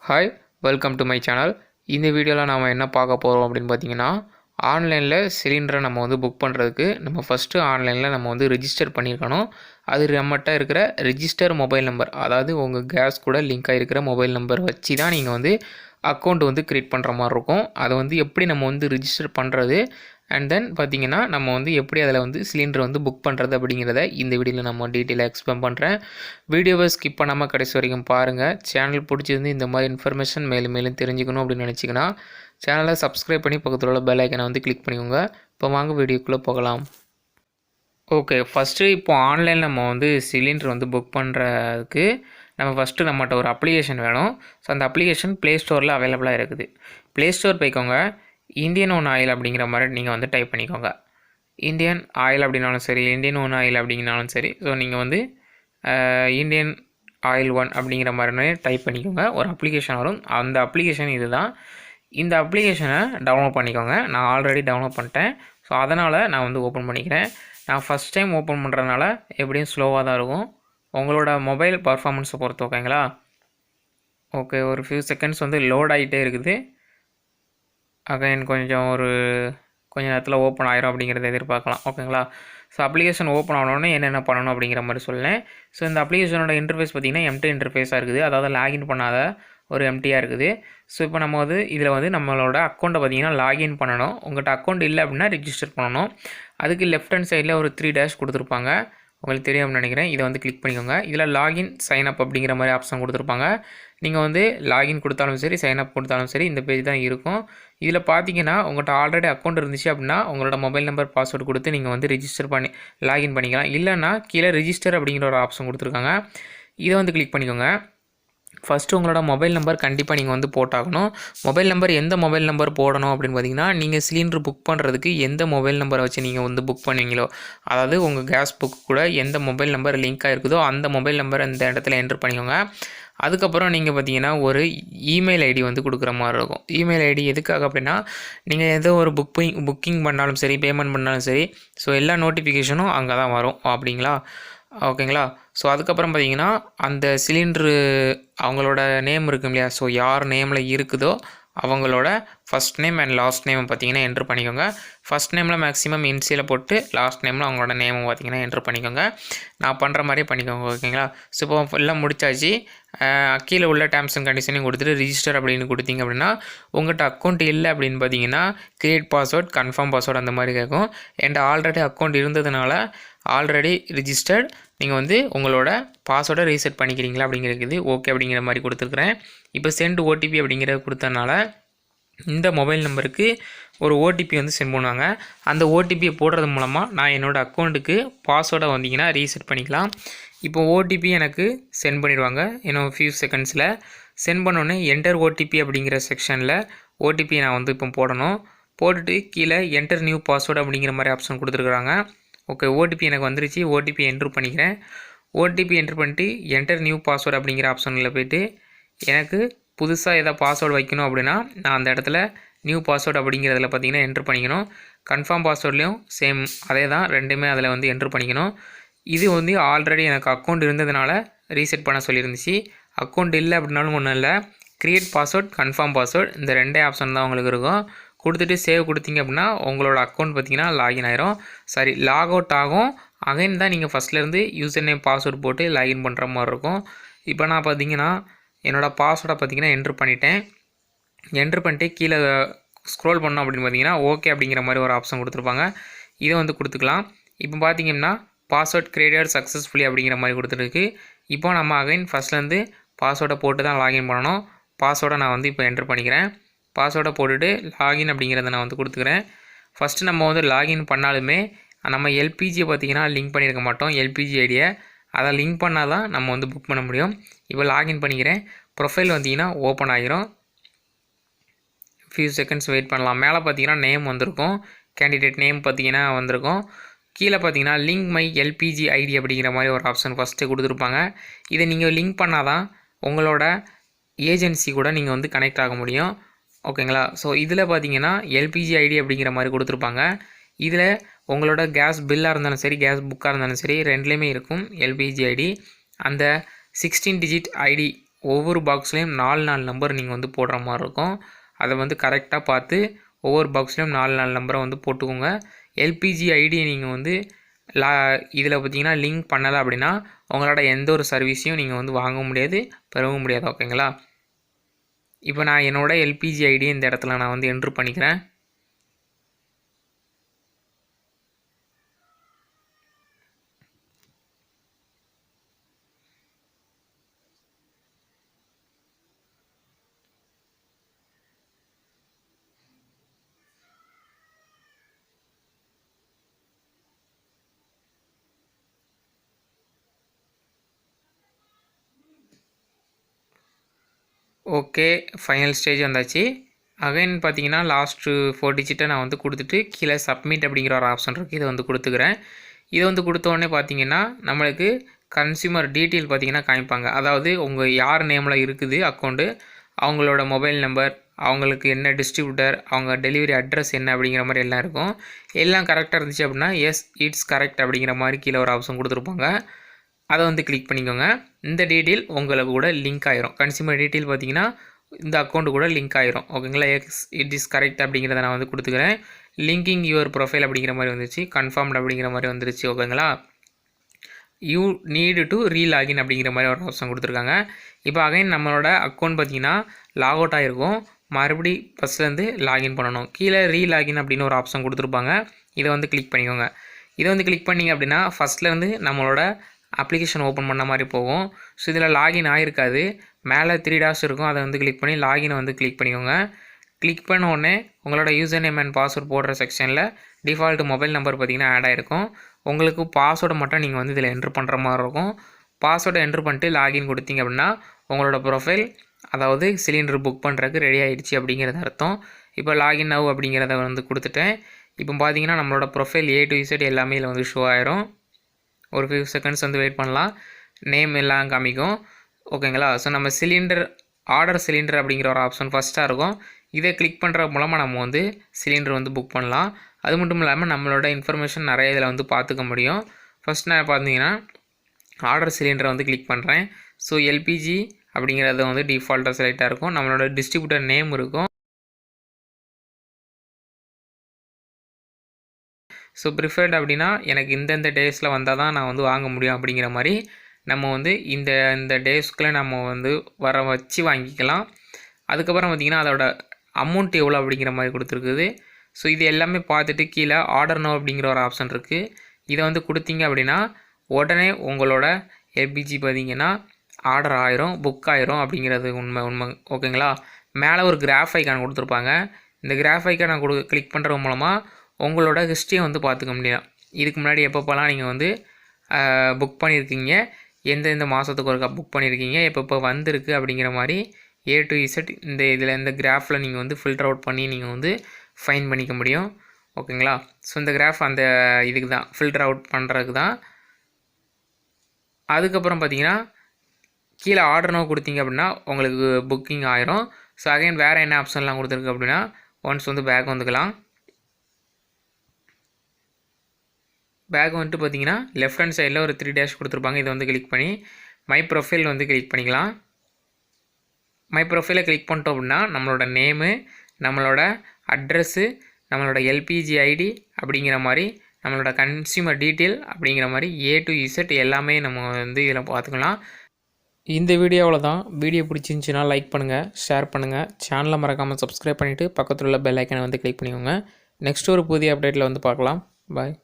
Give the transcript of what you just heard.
Hi, welcome to my channel. இந்த வீடியோவில் நாம் என்ன பார்க்க போகிறோம் அப்படின்னு பார்த்தீங்கன்னா, ஆன்லைனில் சிலிண்டரை நம்ம வந்து புக் பண்ணுறதுக்கு நம்ம ஃபஸ்ட்டு ஆன்லைனில் நம்ம வந்து ரிஜிஸ்டர் பண்ணியிருக்கணும். அது நம்மகிட்ட இருக்கிற ரிஜிஸ்டர் மொபைல் நம்பர், அதாவது உங்கள் கேஸ் கூட லிங்க் ஆகிருக்கிற மொபைல் நம்பர் வச்சு தான் நீங்கள் வந்து அக்கௌண்ட் வந்து க்ரியேட் பண்ணுற மாதிரி இருக்கும். அதை வந்து எப்படி நம்ம வந்து ரிஜிஸ்டர் பண்ணுறது அண்ட் தென் பார்த்திங்கன்னா நம்ம வந்து எப்படி அதில் வந்து சிலிண்டர் வந்து புக் பண்ணுறது அப்படிங்கிறத இந்த வீடியோவில் நம்ம டீட்டெயிலாக எக்ஸ்பிளைன் பண்ணுறேன். வீடியோவை ஸ்கிப் பண்ணாமல் கடைசி வரைக்கும் பாருங்கள். சேனல் பிடிச்சிருந்து இந்த மாதிரி இன்ஃபர்மேஷன் மேலும் மேலும் தெரிஞ்சுக்கணும் அப்படின்னு நினச்சிங்கன்னா சேனலை சப்ஸ்கிரைப் பண்ணி பக்கத்தில் உள்ள பெல் ஐக்கனை வந்து கிளிக் பண்ணிக்கோங்க. இப்போ வாங்க வீடியோக்குள்ளே போகலாம். ஓகே, ஃபஸ்ட்டு இப்போ ஆன்லைனில் நம்ம வந்து சிலிண்டர் வந்து புக் பண்ணுறதுக்கு நம்ம ஃபஸ்ட்டு நம்மகிட்ட ஒரு அப்ளிகேஷன் வேணும். ஸோ அந்த அப்ளிகேஷன் ப்ளே ஸ்டோரில் அவைலபிளாக இருக்குது. ப்ளே ஸ்டோர் போய்க்கோங்க. இந்தியன் ஒன் ஆயில் அப்படிங்கிற மாதிரி நீங்கள் வந்து டைப் பண்ணிக்கோங்க. இந்தியன் ஆயில் அப்படின்னாலும் சரி, இந்தியன் ஒன் ஆயில் அப்படிங்கனாலும் சரி. ஸோ நீங்கள் வந்து இந்தியன் ஆயில் ஒன் அப்படிங்கிற மாதிரி டைப் பண்ணிக்கோங்க. ஒரு அப்ளிகேஷன் வரும். அந்த அப்ளிகேஷன் இது தான். இந்த அப்ளிகேஷனை டவுன்லோட் பண்ணிக்கோங்க. நான் ஆல்ரெடி டவுன்லோட் பண்ணிட்டேன். ஸோ அதனால் நான் வந்து ஓப்பன் பண்ணிக்கிறேன். நான் ஃபஸ்ட் டைம் ஓப்பன் பண்ணுறதுனால எப்படியும் ஸ்லோவாக தான் இருக்கும். உங்களோட மொபைல் பர்ஃபார்மன்ஸை பொறுத்து ஓகேங்களா. ஓகே, ஒரு ஃபியூ செகண்ட்ஸ் வந்து லோட் ஆகிட்டே இருக்குது. அகைன் கொஞ்சம் நேரத்தில் ஓப்பன் ஆயிரும் அப்படிங்கிறத எதிர்பார்க்கலாம் ஓகேங்களா. ஸோ அப்ளிகேஷன் ஓப்பன் ஆனோடனே என்னென்ன பண்ணணும் அப்படிங்கிற மாதிரி சொல்லேன். ஸோ இந்த அப்ளிகேஷனோட இன்டர்ஃபேஸ் பார்த்திங்கன்னா எம்டி இன்டர்ஃபேஸாக இருக்குது. அதாவது லாகின் பண்ணாத ஒரு எம்டியாக இருக்குது. ஸோ இப்போ நம்ம வந்து இதில் வந்து நம்மளோட அக்கௌண்ட்டை பார்த்திங்கன்னா லாகின் பண்ணணும். உங்கள்கிட்ட அக்கௌண்ட் இல்லை அப்படின்னா ரிஜிஸ்டர் பண்ணணும். அதுக்கு லெஃப்ட் ஹேண்ட் சைடில் ஒரு 3 டேஷ் கொடுத்துருப்பாங்க. உங்களுக்கு தெரியும்னு நினைக்கிறேன். இதை வந்து கிளிக் பண்ணிக்கோங்க. இதில் லாகின் சைன் அப் அப்படிங்கிற மாதிரி ஆப்ஷன் கொடுத்துருப்பாங்க. நீங்கள் வந்து லாகின் கொடுத்தாலும் சரி, சைன் அப் கொடுத்தாலும் சரி, இந்த பேஜ் தான் இருக்கும். இதில் பார்த்தீங்கன்னா உங்கள்கிட்ட ஆல்ரெடி அக்கௌண்ட் இருந்துச்சு அப்படின்னா உங்களோட மொபைல் நம்பர் பாஸ்வேர்டு கொடுத்து நீங்கள் வந்து ரிஜிஸ்டர் பண்ணி லாகின் பண்ணிக்கலாம். இல்லைன்னா கீழே ரிஜிஸ்டர் அப்படிங்கிற ஒரு ஆப்ஷன் கொடுத்துருக்காங்க. இதை வந்து கிளிக் பண்ணிக்கோங்க. ஃபஸ்ட்டு உங்களோட மொபைல் நம்பர் கண்டிப்பாக நீங்கள் வந்து போட்டாகணும். மொபைல் நம்பர் எந்த மொபைல் நம்பர் போடணும் அப்படின்னு பார்த்தீங்கன்னா, நீங்கள் சிலிண்டர் புக் பண்ணுறதுக்கு எந்த மொபைல் நம்பரை வச்சு நீங்கள் வந்து புக் பண்ணுவீங்களோ, அதாவது உங்கள் கேஸ் புக் கூட எந்த மொபைல் நம்பர் லிங்க் ஆகிருக்குதோ அந்த மொபைல் நம்பரை இந்த இடத்துல என்ட்ரு பண்ணிக்கோங்க. அதுக்கப்புறம் நீங்கள் பார்த்தீங்கன்னா ஒரு இமெயில் ஐடி வந்து கொடுக்குற மாதிரி இருக்கும். இமெயில் ஐடி எதுக்காக அப்படின்னா, நீங்கள் எதோ ஒரு புக்கிங் பண்ணாலும் சரி, பேமெண்ட் பண்ணாலும் சரி, ஸோ எல்லா நோட்டிஃபிகேஷனும் அங்கே தான் வரும் அப்படிங்களா. ஓகேங்களா. ஸோ அதுக்கப்புறம் பார்த்தீங்கன்னா அந்த சிலிண்ட்ரு அவங்களோட நேம் இருக்கும் இல்லையா. ஸோ யார் நேமில் இருக்குதோ அவங்களோட first name and last name பார்த்தீங்கன்னா என்ட்ரு பண்ணிக்கோங்க. ஃபஸ்ட் நேமில் மேக்ஸிமம் இன்சியில் போட்டு லாஸ்ட் நேமில் அவங்களோட நேமை பார்த்தீங்கன்னா என்ட்ரு பண்ணிக்கோங்க. நான் பண்ணுற மாதிரியே பண்ணிக்கோங்க ஓகேங்களா. ஸோ இப்போ எல்லாம் முடிச்சாச்சு. கீழே உள்ள டேர்ம்ஸ் அண்ட் கண்டிஷனையும் கொடுத்துட்டு ரிஜிஸ்டர் அப்படின்னு கொடுத்தீங்க அப்படின்னா உங்கள்கிட்ட அக்கௌண்ட் இல்லை அப்படின்னு பார்த்தீங்கன்னா க்ரியேட் பாஸ்வேர்ட், கன்ஃபார்ம் பாஸ்வேர்டு அந்த மாதிரி கேட்கும். என்கிட்ட ஆல்ரெடி அக்கௌண்ட் இருந்ததுனால ஆல்ரெடி ரிஜிஸ்டர்ட், நீங்கள் வந்து உங்களோட பாஸ்வேர்டை ரீசெட் பண்ணிக்கிறீங்களா அப்படிங்கிறது ஓகே அப்படிங்கிற மாதிரி கொடுத்துருக்குறேன். இப்போ சென்ட் ஓடிபி அப்படிங்கிறத கொடுத்தனால இந்த மொபைல் நம்பருக்கு ஒரு ஓடிபி வந்து சென்ட் பண்ணுவாங்க. அந்த ஓடிபியை போடுறது மூலமாக நான் என்னோடய அக்கௌண்ட்டுக்கு பாஸ்வேர்டை வந்தீங்கன்னா ரீசெட் பண்ணிக்கலாம். இப்போ ஓடிபி எனக்கு சென்ட் பண்ணிடுவாங்க இன்னும் ஃபியூ செகண்ட்ஸில். சென்ட் பண்ணோன்னே என்டர் ஓடிபி அப்படிங்கிற செக்ஷனில் ஓடிபி நான் வந்து இப்போ போடணும். போட்டுட்டு கீழே என்டர் நியூ பாஸ்வேர்டு அப்படிங்கிற மாதிரி ஆப்ஷன் கொடுத்துருக்குறாங்க. ஓகே, ஓடிபி எனக்கு வந்துருச்சு. ஓடிபி என்ட்ரு பண்ணிக்கிறேன். ஓடிபி என்ட்ரு பண்ணிட்டு என்டர் நியூ பாஸ்வேர்டு அப்படிங்கிற ஆப்ஷனில் போய்ட்டு எனக்கு புதுசாக எதாவது பாஸ்வேர்டு வைக்கணும் அப்படின்னா நான் அந்த இடத்துல நியூ பாஸ்வேர்டு அப்படிங்கிறதுல பார்த்திங்கன்னா என்ட்ரு பண்ணிக்கணும். கன்ஃபார்ம் பாஸ்வேர்ட்லேயும் சேம் அதே தான், ரெண்டுமே அதில் வந்து என்ட்ரு பண்ணிக்கணும். இது வந்து ஆல்ரெடி எனக்கு அக்கௌண்ட் இருந்ததுனால ரீசெட் பண்ண சொல்லியிருந்துச்சு. அக்கௌண்ட் இல்லை அப்படின்னாலும் ஒன்றும் இல்லை. க்ரியேட் பாஸ்வேர்ட், கன்ஃபார்ம் பாஸ்வேர்ட் இந்த ரெண்டே ஆப்ஷன் தான் உங்களுக்கு இருக்கும். கொடுத்துட்டு சேவ் கொடுத்தீங்க அப்படின்னா உங்களோட அக்கௌண்ட் பார்த்திங்கன்னா லாகின் ஆயிரும். லாக் அவுட் ஆகும். அகைன் தான் நீங்கள் ஃபஸ்ட்லேருந்து யூசர் நேம் பாஸ்வேர்டு போட்டு லாகின் பண்ணுற மாதிரி இருக்கும். இப்போ நான் பார்த்திங்கன்னா என்னோடய பாஸ்வேர்டை பார்த்திங்கன்னா என்ட்ரு பண்ணிட்டேன். என்ட்ரு பண்ணிட்டு கீழே ஸ்க்ரோல் பண்ணோம் அப்படின்னு பார்த்தீங்கன்னா ஓகே அப்படிங்கிற மாதிரி ஒரு ஆப்ஷன் கொடுத்துருப்பாங்க. இதை வந்து கொடுத்துக்கலாம். இப்போ பார்த்திங்கன்னா பாஸ்வேர்ட் கிரியேட்டட் சக்ஸஸ்ஃபுல்லி அப்படிங்கிற மாதிரி கொடுத்துருக்கு. இப்போ நம்ம அகைன் ஃபஸ்ட்லேருந்து பாஸ்வேர்டை போட்டு தான் லாகின் பண்ணணும். பாஸ்வேர்டை நான் வந்து இப்போ என்ட்ரு பண்ணிக்கிறேன். பாஸ்வேர்டை போட்டுட்டு லாகின் அப்படிங்கிறத நான் வந்து கொடுத்துக்கிறேன். ஃபஸ்ட்டு நம்ம வந்து லாகின் பண்ணாலுமே நம்ம எல்பிஜியை பார்த்திங்கன்னா லிங்க் பண்ணியிருக்க மாட்டோம். எல்பிஜி ஐடியை அதை லிங்க் பண்ணால் தான் நம்ம வந்து புக் பண்ண முடியும். இப்போ லாகின் பண்ணிக்கிறேன். ப்ரொஃபைல் வந்தீங்கன்னா ஓப்பன் ஆகிரும். ஃபியூ செகண்ட்ஸ் வெயிட் பண்ணலாம். மேலே பார்த்தீங்கன்னா நேம் வந்திருக்கும். கேண்டிடேட் நேம் பார்த்திங்கன்னா வந்திருக்கும். கீழே பார்த்தீங்கன்னா லிங்க் மை எல்பிஜி ஐடி அப்படிங்கிற மாதிரி ஒரு ஆப்ஷன் ஃபஸ்ட்டு கொடுத்துருப்பாங்க. இதை நீங்கள் லிங்க் பண்ணால் தான் உங்களோட ஏஜென்சி கூட நீங்கள் வந்து கனெக்ட் ஆக முடியும் ஓகேங்களா. ஸோ இதில் பார்த்தீங்கன்னா எல்பிஜி ஐடி அப்படிங்கிற மாதிரி கொடுத்துருப்பாங்க. இதில் உங்களோட கேஸ் பில்லாக இருந்தாலும் சரி, கேஸ் புக்காக இருந்தாலும் சரி, ரெண்டுலேயுமே இருக்கும் எல்பிஜி ஐடி. அந்த 16 டிஜிட் ஐடி ஒவ்வொரு பாக்ஸ்லேயும் 4 நம்பர் நீங்கள் வந்து போடுற மாதிரி இருக்கும். அதை வந்து கரெக்டாக பார்த்து ஒவ்வொரு பாக்ஸ்லேயும் 4 நம்பரை வந்து போட்டுக்கோங்க. எல்பிஜி ஐடியை நீங்கள் வந்து இதில் பார்த்தீங்கன்னா லிங்க் பண்ணலை அப்படின்னா உங்களோட எந்த ஒரு சர்வீஸையும் நீங்கள் வந்து வாங்க முடியாது, பெறவும் முடியாது. ஓகேங்களா? இப்போ நான் என்னோடய எல்பிஜி ஐடியை இந்த இடத்துல நான் வந்து என்ட்ரு பண்ணிக்கிறேன். ஓகே, ஃபைனல் ஸ்டேஜ் வந்தாச்சு. அகைன் பார்த்தீங்கன்னா லாஸ்ட்டு 4 டிஜிட்டை நான் வந்து கொடுத்துட்டு கீழே சப்மிட் அப்படிங்கிற ஒரு ஆப்ஷன் இருக்குது, இதை வந்து கொடுத்துக்கிறேன். இதை வந்து கொடுத்தோடனே பார்த்தீங்கன்னா நம்மளுக்கு கன்சியூமர் டீட்டெயில் பார்த்தீங்கன்னா காமிப்பாங்க. அதாவது உங்கள் யார் நேமில் இருக்குது அக்கௌண்ட்டு, அவங்களோட மொபைல் நம்பர், அவங்களுக்கு என்ன டிஸ்ட்ரிபியூட்டர், அவங்க டெலிவரி அட்ரஸ் என்ன அப்படிங்கிற மாதிரி எல்லாம் இருக்கும். எல்லாம் கரெக்டாக இருந்துச்சு அப்படின்னா எஸ் இட்ஸ் கரெக்ட் அப்படிங்கிற மாதிரி கீழே ஒரு ஆப்ஷன் கொடுத்துருப்பாங்க. அதை வந்து கிளிக் பண்ணிக்கோங்க. இந்த டீட்டெயில் உங்களுக்கு கூட லிங்க் ஆயிரும். கன்சியூமர் டீட்டெயில் பார்த்தீங்கன்னா இந்த அக்கௌண்ட்டு கூட லிங்க் ஆயிரும். ஓகேங்களா? இட் இஸ் கரெக்ட் அப்படிங்கிறத நான் வந்து கொடுத்துக்கிறேன். லிங்கிங் யுவர் ப்ரொஃபைல் அப்படிங்கிற மாதிரி வந்துருச்சு. கன்ஃபார்ம்டு அப்படிங்கிற மாதிரி வந்துருச்சு. ஓகேங்களா? யூ நீடு டு ரீலாகின் அப்படிங்கிற மாதிரி ஒரு ஆப்ஷன் கொடுத்துருக்காங்க. இப்போ அகைன் நம்மளோட அக்கௌண்ட் பார்த்தீங்கன்னா லாக் அவுட் ஆகிருக்கும். மறுபடி ஃபஸ்ட்லேருந்து லாகின் பண்ணணும். கீழே ரீலாகின் அப்படின்னு ஒரு ஆப்ஷன் கொடுத்துருப்பாங்க. இதை வந்து கிளிக் பண்ணிக்கோங்க. இதை வந்து கிளிக் பண்ணிங்க அப்படின்னா ஃபஸ்ட்லேருந்து நம்மளோட அப்ளிகேஷன் ஓப்பன் பண்ண மாதிரி போகும். ஸோ இதில் லாகின் ஆகிருக்காது. மேலே 3 டாட்ஸ் இருக்கும், அதை வந்து கிளிக் பண்ணி லாகினை வந்து கிளிக் பண்ணிக்கோங்க. கிளிக் பண்ண உடனே உங்களோட யூசர் நேம் அண்ட் பாஸ்வேர்ட் போடுற செக்ஷனில் டிஃபால்ட் மொபைல் நம்பர் பார்த்திங்கன்னா ஆட் ஆகிருக்கும். உங்களுக்கு பாஸ்வேர்டை மட்டும் நீங்கள் வந்து இதில் என்ட்ரு பண்ணுற மாதிரி இருக்கும். பாஸ்வேர்டை என்ட்ரு பண்ணிட்டு லாகின் கொடுத்தீங்க அப்படின்னா உங்களோட ப்ரொஃபைல், அதாவது சிலிண்டர் புக் பண்ணுறதுக்கு ரெடி ஆகிடுச்சு அப்படிங்கிறது அர்த்தம். இப்போ லாகின் நவ் அப்படிங்கிறத வந்து கொடுத்துட்டேன். இப்போ பார்த்தீங்கன்னா நம்மளோட ப்ரொஃபைல் A to Z எல்லாமே இதில் வந்து ஷோ ஆயிரும். ஒரு 5 செகண்ட்ஸ் வந்து வெயிட் பண்ணலாம். நேம் எல்லாம் காமிக்கும். ஓகேங்களா? ஸோ நம்ம ஆர்டர் சிலிண்டர் அப்படிங்கிற ஒரு ஆப்ஷன் ஃபஸ்ட்டாக இருக்கும். இதை கிளிக் பண்ணுற மூலமாக நம்ம வந்து சிலிண்டர் வந்து புக் பண்ணலாம். அது மட்டும் இல்லாமல் நம்மளோட இன்ஃபர்மேஷன் நிறைய இதில் வந்து பார்த்துக்க முடியும். ஃபஸ்ட் நான் பார்த்தீங்கன்னா ஆர்டர் சிலிண்டரை வந்து கிளிக் பண்ணுறேன். ஸோ எல்பிஜி அப்படிங்கிறது வந்து டிஃபால்ட்டாக செலக்டாக இருக்கும். நம்மளோட டிஸ்ட்ரிபியூட்டர் நேம் இருக்கும். ஸோ ப்ரிஃபர்ட் அப்படின்னா எனக்கு இந்தந்த டேஸில் வந்தால் தான் நான் வந்து வாங்க முடியும் அப்படிங்கிற மாதிரி நம்ம வந்து இந்த டேஸ்க்குள்ளே நம்ம வந்து வர வச்சு வாங்கிக்கலாம். அதுக்கப்புறம் பார்த்திங்கன்னா அதோட அமௌண்ட் எவ்வளோ அப்படிங்கிற மாதிரி கொடுத்துருக்குது. ஸோ இது எல்லாமே பார்த்துட்டு கீழே ஆர்டர் நோ அப்படிங்கிற ஒரு ஆப்ஷன் இருக்குது. இதை வந்து கொடுத்தீங்க அப்படின்னா உடனே உங்களோட எல்பிஜி பார்த்திங்கன்னா ஆர்டர் ஆயிரும், புக் ஆயிரும் அப்படிங்கிறது உண்மை. ஓகேங்களா? மேலே ஒரு கிராஃப் ஐக்கான் கொடுத்துருப்பாங்க. இந்த கிராஃப் ஐக்கான் கிளிக் பண்ணுறது மூலமாக உங்களோட ஹிஸ்ட்ரியை வந்து பார்த்துக்க முடியும். இதுக்கு முன்னாடி எப்பப்போலாம் நீங்கள் வந்து புக் பண்ணியிருக்கீங்க, எந்தெந்த மாதத்துக்கு ஒருக்கா புக் பண்ணியிருக்கீங்க, எப்பப்போ வந்திருக்கு அப்படிங்கிற மாதிரி A to Z இந்த கிராஃபில் நீங்கள் வந்து ஃபில்டர் அவுட் பண்ணி நீங்கள் வந்து ஃபைன் பண்ணிக்க முடியும். ஓகேங்களா? ஸோ இந்த கிராஃப் அந்த இதுக்கு தான், ஃபில்டர் அவுட் பண்ணுறதுக்கு தான். அதுக்கப்புறம் பார்த்தீங்கன்னா கீழே ஆர்டர் நோ கொடுத்தீங்க அப்படின்னா உங்களுக்கு புக்கிங் ஆயிரும். ஸோ அகைன் வேறு என்ன ஆப்ஷன்லாம் கொடுத்துருக்கு அப்படின்னா ஒன்ஸ் வந்து பேக் வந்துக்கலாம். பேக் வந்துட்டு பார்த்தீங்கன்னா லெஃப்ட் ஹேண்ட் சைடில் ஒரு 3 டேஷ் கொடுத்துருப்பாங்க. இதை வந்து கிளிக் பண்ணி மை ப்ரொஃபைல் வந்து கிளிக் பண்ணிக்கலாம். மை ப்ரொஃபைலை கிளிக் பண்ணிட்டோம் அப்படின்னா நம்மளோட நேமு, நம்மளோட அட்ரெஸ்ஸு, நம்மளோட எல்பிஜி ஐடி அப்படிங்கிற மாதிரி நம்மளோட கன்சியூமர் டீட்டெயில் அப்படிங்கிற மாதிரி A to Z எல்லாமே நம்ம வந்து இதில் பார்த்துக்கலாம். இந்த வீடியோவில் தான். வீடியோ பிடிச்சிருந்துச்சின்னா லைக் பண்ணுங்கள், ஷேர் பண்ணுங்கள், சேனலை மறக்காமல் சப்ஸ்கிரைப் பண்ணிவிட்டு பக்கத்தில் உள்ள பெல் ஐக்கனை வந்து கிளிக் பண்ணிக்கோங்க. நெக்ஸ்ட் ஒரு புதிய அப்டேட்டில் வந்து பார்க்கலாம். பாய்.